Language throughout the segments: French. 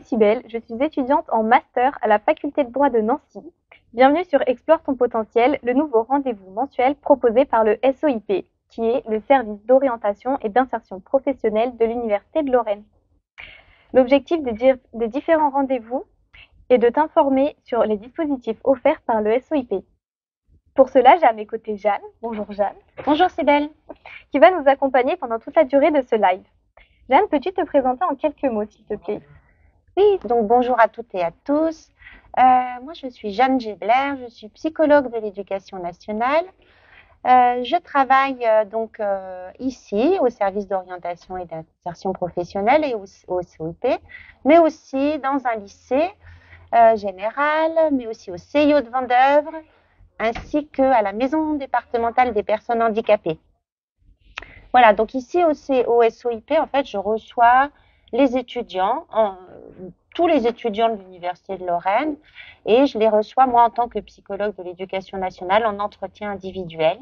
Cybèle, je suis étudiante en master à la faculté de droit de Nancy. Bienvenue sur Explore ton potentiel, le nouveau rendez-vous mensuel proposé par le SOIP, qui est le service d'orientation et d'insertion professionnelle de l'Université de Lorraine. L'objectif des différents rendez-vous est de t'informer sur les dispositifs offerts par le SOIP. Pour cela, j'ai à mes côtés Jeanne, bonjour Jeanne, Bonjour Cybèle. qui va nous accompagner pendant toute la durée de ce live. Jeanne, peux-tu te présenter en quelques mots, s'il te plaît? Oui, donc bonjour à toutes et à tous. Moi, je suis Jeanne Gebler, je suis psychologue de l'éducation nationale. Je travaille ici au service d'orientation et d'insertion professionnelle et au SOIP, mais aussi dans un lycée général, mais aussi au CIO de Vendeuvre, ainsi qu'à la maison départementale des personnes handicapées. Voilà, donc ici au SOIP, en fait, je reçois les étudiants, tous les étudiants de l'Université de Lorraine, et je les reçois, moi, en tant que psychologue de l'éducation nationale, en entretien individuel.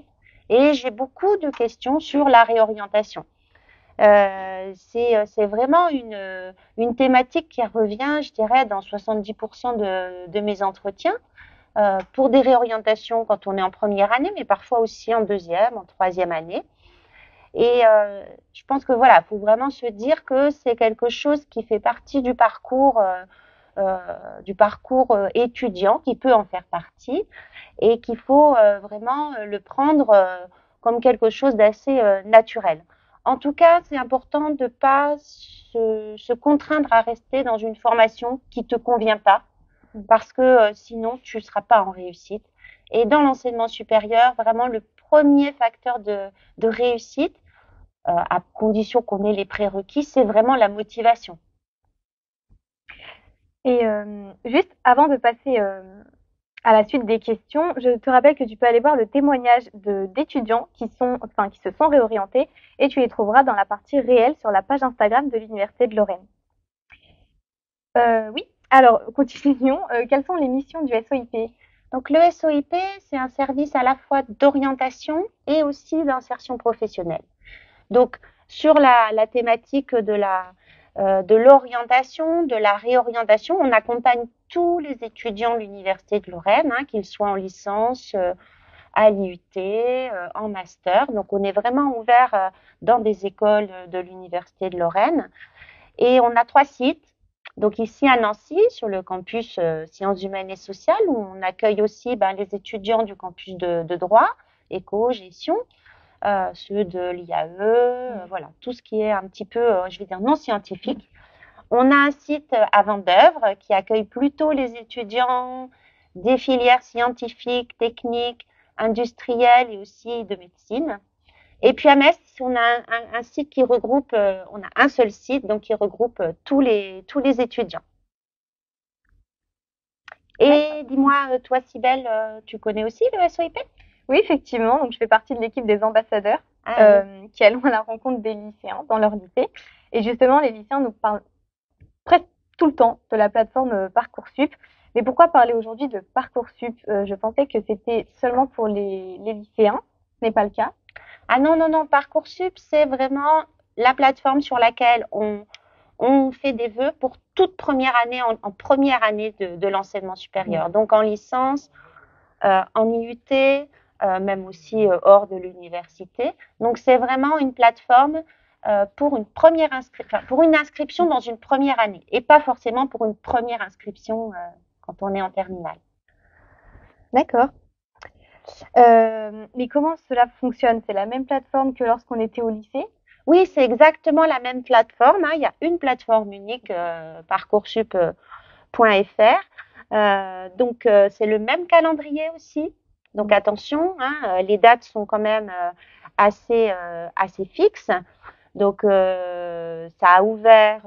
Et j'ai beaucoup de questions sur la réorientation. C'est vraiment une thématique qui revient, je dirais, dans 70% de mes entretiens, pour des réorientations quand on est en première année, mais parfois aussi en deuxième, en troisième année. Et je pense que voilà, il faut vraiment se dire que c'est quelque chose qui fait partie du parcours étudiant, qui peut en faire partie, et qu'il faut vraiment le prendre comme quelque chose d'assez naturel. En tout cas, c'est important de ne pas se contraindre à rester dans une formation qui ne te convient pas, parce que sinon, tu ne seras pas en réussite. Et dans l'enseignement supérieur, vraiment, le premier facteur de réussite, à condition qu'on ait les prérequis, c'est vraiment la motivation. Et juste avant de passer à la suite des questions, je te rappelle que tu peux aller voir le témoignage d'étudiants qui se sont réorientés et tu les trouveras dans la partie réelle sur la page Instagram de l'Université de Lorraine. Oui, alors continuons. Quelles sont les missions du SOIP? Donc le SOIP, c'est un service à la fois d'orientation et aussi d'insertion professionnelle. Donc sur la thématique de l'orientation, de la réorientation, on accompagne tous les étudiants de l'Université de Lorraine, qu'ils soient en licence, à l'IUT, en master. Donc on est vraiment ouvert dans des écoles de l'Université de Lorraine. Et on a 3 sites. Donc ici à Nancy, sur le campus sciences humaines et sociales, où on accueille aussi les étudiants du campus de droit, éco, gestion, ceux de l'IAE, voilà, tout ce qui est un petit peu, je vais dire, non scientifique. On a un site à Vendeuvre qui accueille plutôt les étudiants des filières scientifiques, techniques, industrielles et aussi de médecine. Et puis à Metz, on a un site qui regroupe, on a un seul site, donc qui regroupe tous les étudiants. Et dis-moi, toi, Cybèle, tu connais aussi le SOIP? Oui, effectivement. Donc je fais partie de l'équipe des ambassadeurs qui allons à la rencontre des lycéens dans leur lycée. Et justement, les lycéens nous parlent presque tout le temps de la plateforme Parcoursup. Mais pourquoi parler aujourd'hui de Parcoursup? Je pensais que c'était seulement pour les lycéens. Ce n'est pas le cas. Ah non, non, non, Parcoursup, c'est vraiment la plateforme sur laquelle on fait des vœux pour toute première année, en première année de l'enseignement supérieur. Donc en licence, en IUT, même aussi hors de l'université. Donc c'est vraiment une plateforme pour une inscription dans une première année et pas forcément pour une première inscription quand on est en terminale. D'accord. Mais comment cela fonctionne? C'est la même plateforme que lorsqu'on était au lycée? Oui, c'est exactement la même plateforme. Il y a une plateforme unique, parcoursup.fr. Donc, c'est le même calendrier aussi. Donc, attention, les dates sont quand même assez fixes. Donc, ça a ouvert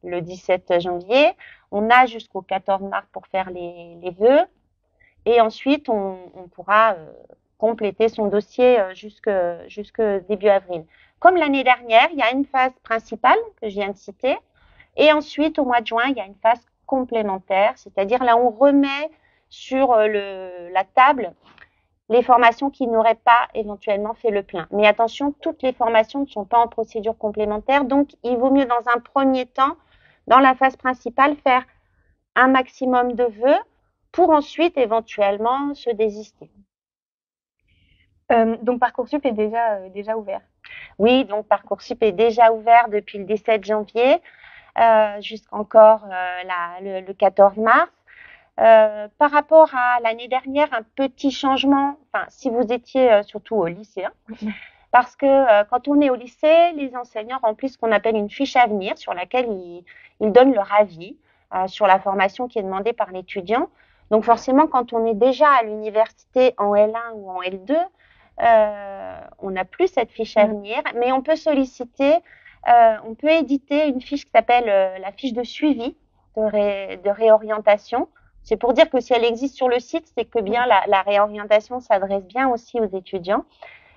le 17 janvier. On a jusqu'au 14 mars pour faire les vœux. Et ensuite, on pourra compléter son dossier jusque début avril. Comme l'année dernière, il y a une phase principale que je viens de citer. Et ensuite, au mois de juin, il y a une phase complémentaire, c'est-à-dire là, on remet sur la table les formations qui n'auraient pas éventuellement fait le plein. Mais attention, toutes les formations ne sont pas en procédure complémentaire, donc il vaut mieux dans un premier temps dans la phase principale, faire un maximum de vœux pour ensuite éventuellement se désister. Donc Parcoursup est déjà ouvert. Oui, donc Parcoursup est déjà ouvert depuis le 17 janvier jusqu'encore le 14 mars. Par rapport à l'année dernière, un petit changement, enfin, si vous étiez surtout au lycée, parce que quand on est au lycée, les enseignants remplissent ce qu'on appelle une fiche à venir sur laquelle ils donnent leur avis sur la formation qui est demandée par l'étudiant. Donc forcément, quand on est déjà à l'université en L1 ou en L2, on n'a plus cette fiche à venir, mais on peut solliciter, on peut éditer une fiche qui s'appelle la fiche de suivi de réorientation. C'est pour dire que si elle existe sur le site, c'est que bien la réorientation s'adresse bien aussi aux étudiants.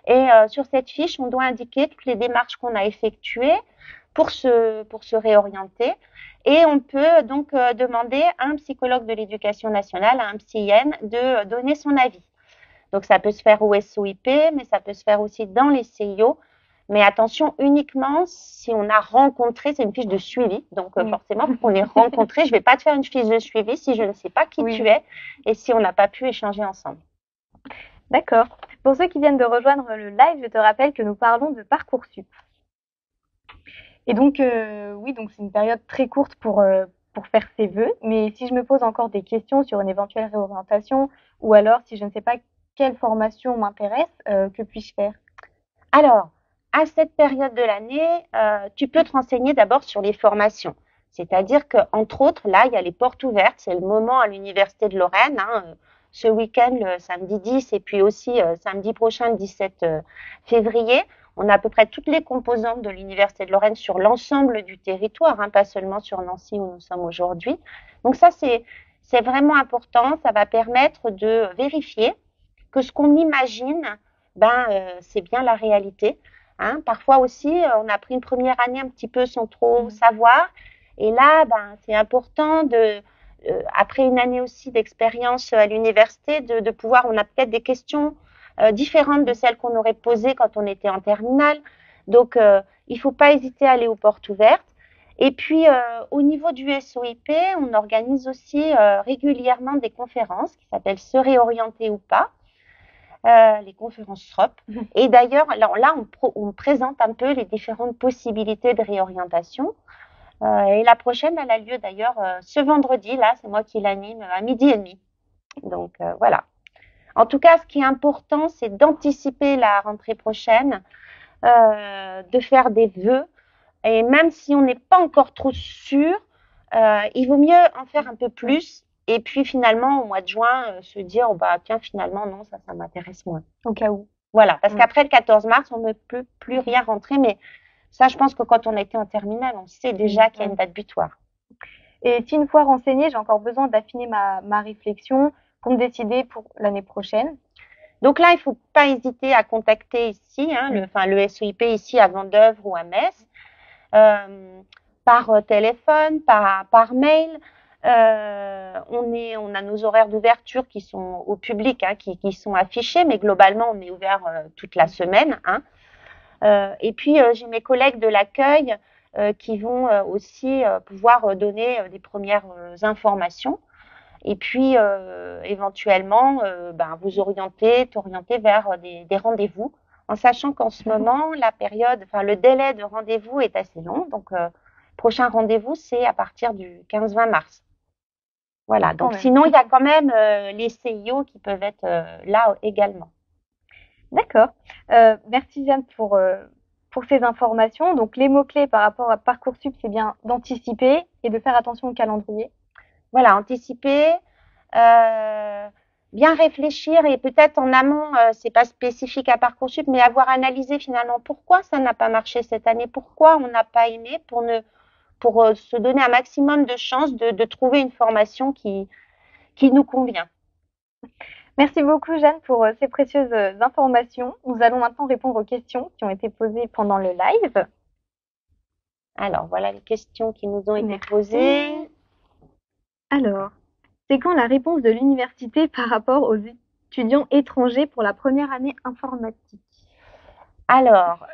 Et sur cette fiche, on doit indiquer toutes les démarches qu'on a effectuées pour se réorienter. Et on peut donc demander à un psychologue de l'éducation nationale, à un psy-IN, de donner son avis. Donc ça peut se faire au SOIP, mais ça peut se faire aussi dans les CIO. Mais attention, uniquement si on a rencontré, c'est une fiche de suivi. Donc forcément, pour qu'on ait rencontré, je ne vais pas te faire une fiche de suivi si je ne sais pas qui tu es et si on n'a pas pu échanger ensemble. D'accord. Pour ceux qui viennent de rejoindre le live, je te rappelle que nous parlons de Parcoursup. Et donc, oui, donc c'est une période très courte pour faire ses vœux. Mais si je me pose encore des questions sur une éventuelle réorientation, ou alors si je ne sais pas quelle formation m'intéresse, que puis-je faire? Alors, à cette période de l'année, tu peux te renseigner d'abord sur les formations. C'est-à-dire qu'entre autres, là, il y a les portes ouvertes. C'est le moment à l'Université de Lorraine, ce week-end, le samedi 10, et puis aussi samedi prochain, le 17 février. On a à peu près toutes les composantes de l'Université de Lorraine sur l'ensemble du territoire, pas seulement sur Nancy où nous sommes aujourd'hui. Donc ça, c'est vraiment important. Ça va permettre de vérifier que ce qu'on imagine, c'est bien la réalité. Parfois aussi, on a pris une première année un petit peu sans trop savoir. Et là, c'est important après une année aussi d'expérience à l'université, de pouvoir, on a peut-être des questions différentes de celles qu'on aurait posées quand on était en terminale. Donc, il ne faut pas hésiter à aller aux portes ouvertes. Et puis, au niveau du SOIP, on organise aussi régulièrement des conférences qui s'appellent Se réorienter ou pas. Les conférences SROP. Et d'ailleurs, là on présente un peu les différentes possibilités de réorientation. Et la prochaine, elle a lieu d'ailleurs ce vendredi, là, c'est moi qui l'anime, à 12h30. Donc, voilà. En tout cas, ce qui est important, c'est d'anticiper la rentrée prochaine, de faire des vœux. Et même si on n'est pas encore trop sûr, il vaut mieux en faire un peu plus. Et puis finalement, au mois de juin, se dire, tiens, finalement, non, ça m'intéresse moins. Au cas où. Voilà, parce qu'après le 14 mars, on ne peut plus rien rentrer. Mais ça, je pense que quand on a été en terminale, on sait déjà qu'il y a une date butoir. Et si une fois renseignée, j'ai encore besoin d'affiner ma réflexion pour me décider pour l'année prochaine. Donc là, il ne faut pas hésiter à contacter ici, le SOIP ici à Vendeuvre ou à Metz, par téléphone, par mail. On a nos horaires d'ouverture qui sont au public, qui sont affichés, mais globalement, on est ouvert toute la semaine. Et puis, j'ai mes collègues de l'accueil qui vont aussi pouvoir donner des premières informations. Et puis, éventuellement, vous t'orienter vers des rendez-vous, en sachant qu'en ce moment, le délai de rendez-vous est assez long. Donc, prochain rendez-vous, c'est à partir du 15-20 mars. Voilà, donc sinon, il y a quand même les CIO qui peuvent être là également. D'accord. Merci Jeanne pour ces informations. Donc, les mots-clés par rapport à Parcoursup, c'est bien d'anticiper et de faire attention au calendrier. Voilà, anticiper, bien réfléchir et peut-être en amont, c'est pas spécifique à Parcoursup, mais avoir analysé finalement pourquoi ça n'a pas marché cette année, pourquoi on n'a pas aimé pour se donner un maximum de chances de trouver une formation qui nous convient. Merci beaucoup Jeanne pour ces précieuses informations. Nous allons maintenant répondre aux questions qui ont été posées pendant le live. Alors, voilà les questions qui nous ont été posées. Alors, c'est quand la réponse de l'université par rapport aux étudiants étrangers pour la première année informatique? Alors,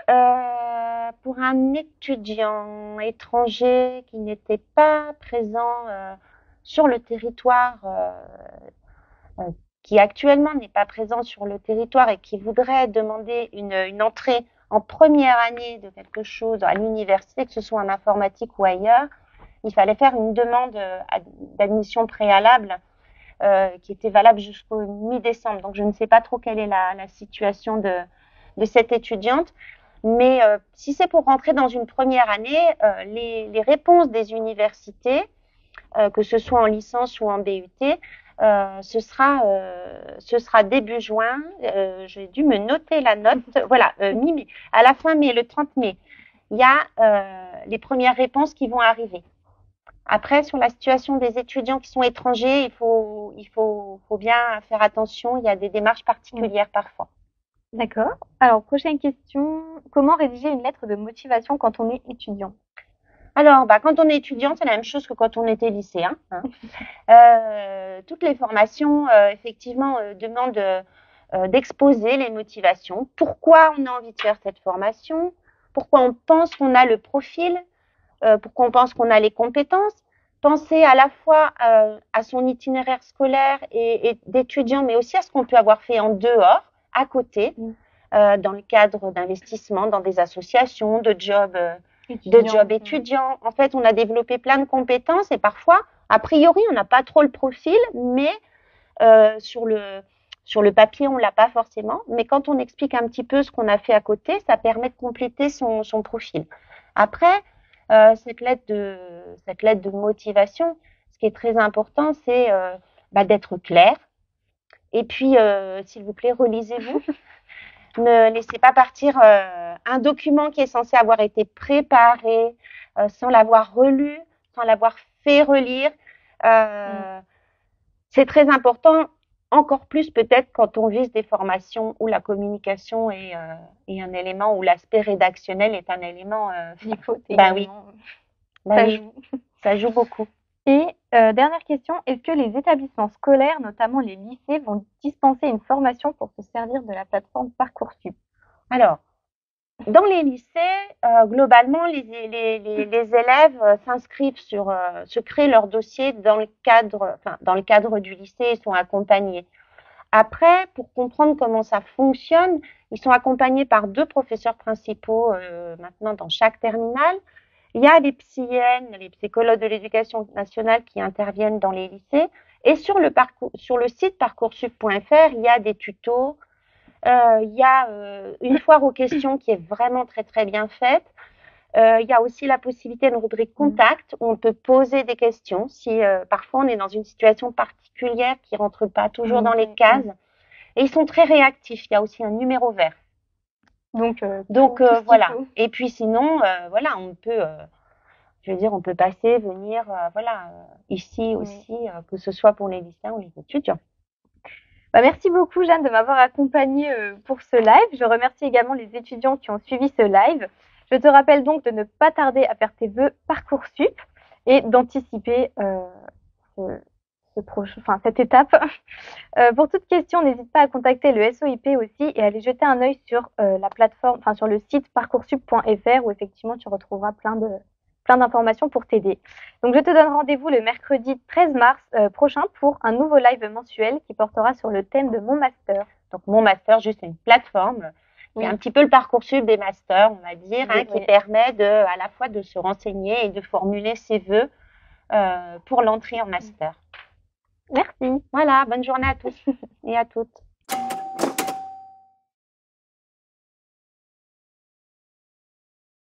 pour un étudiant étranger qui n'était pas présent sur le territoire, qui actuellement n'est pas présent sur le territoire et qui voudrait demander une entrée en première année de quelque chose à l'université, que ce soit en informatique ou ailleurs, il fallait faire une demande d'admission préalable qui était valable jusqu'au mi-décembre. Donc, je ne sais pas trop quelle est la situation de cette étudiante. Mais si c'est pour rentrer dans une première année, les réponses des universités, que ce soit en licence ou en BUT, ce sera début juin. J'ai dû me noter la note. Voilà, mi-mai. À la fin mai, le 30 mai, il y a les premières réponses qui vont arriver. Après, sur la situation des étudiants qui sont étrangers, il faut bien faire attention. Il y a des démarches particulières parfois. D'accord. Alors, prochaine question. Comment rédiger une lettre de motivation quand on est étudiant? Alors, quand on est étudiant, c'est la même chose que quand on était lycéen. Toutes les formations, effectivement, demandent d'exposer les motivations. Pourquoi on a envie de faire cette formation? Pourquoi on pense qu'on a le profil? Pourquoi on pense qu'on a les compétences? Penser à la fois à son itinéraire scolaire et d'étudiant, mais aussi à ce qu'on peut avoir fait en dehors, à côté, dans le cadre d'investissement, dans des associations, de jobs étudiants. En fait, on a développé plein de compétences et parfois, a priori, on n'a pas trop le profil, mais sur le papier, on l'a pas forcément. Mais quand on explique un petit peu ce qu'on a fait à côté, ça permet de compléter son profil. Après, cette lettre de motivation, ce qui est très important, c'est d'être clair. Et puis, s'il vous plaît, relisez-vous. Ne laissez pas partir un document qui est censé avoir été préparé sans l'avoir relu, sans l'avoir fait relire. C'est très important, encore plus peut-être quand on vise des formations où la communication est un élément, où l'aspect rédactionnel est un élément. Il faut oui. Ça joue beaucoup. Et dernière question, est-ce que les établissements scolaires, notamment les lycées, vont dispenser une formation pour se servir de la plateforme Parcoursup? Alors, dans les lycées, globalement, les élèves s'inscrivent se créent leur dossier dans le cadre du lycée, ils sont accompagnés. Après, pour comprendre comment ça fonctionne, ils sont accompagnés par 2 professeurs principaux maintenant dans chaque terminale. Il y a des psy-N, les psychologues de l'éducation nationale qui interviennent dans les lycées. Et sur le site parcoursup.fr, il y a des tutos. Il y a une foire aux questions qui est vraiment très très bien faite. Il y a aussi la possibilité d'une rubrique contact où on peut poser des questions si parfois on est dans une situation particulière qui rentre pas toujours dans les cases. Et ils sont très réactifs. Il y a aussi un numéro vert. Donc voilà. Et puis sinon, voilà, on peut, on peut passer, venir, ici aussi, que ce soit pour les lycéens ou les étudiants. Merci beaucoup, Jeanne, de m'avoir accompagnée pour ce live. Je remercie également les étudiants qui ont suivi ce live. Je te rappelle donc de ne pas tarder à faire tes vœux Parcoursup et d'anticiper cette étape. Pour toute question, n'hésite pas à contacter le SOIP aussi et à aller jeter un œil sur la plateforme, sur le site parcoursup.fr où effectivement tu retrouveras plein d'informations pour t'aider. Donc je te donne rendez-vous le mercredi 13 mars prochain pour un nouveau live mensuel qui portera sur le thème de mon master. Donc mon master, juste une plateforme qui est un petit peu le Parcoursup des masters, on va dire, qui permet à la fois de se renseigner et de formuler ses vœux pour l'entrée en master. Merci. Voilà, bonne journée à tous et à toutes.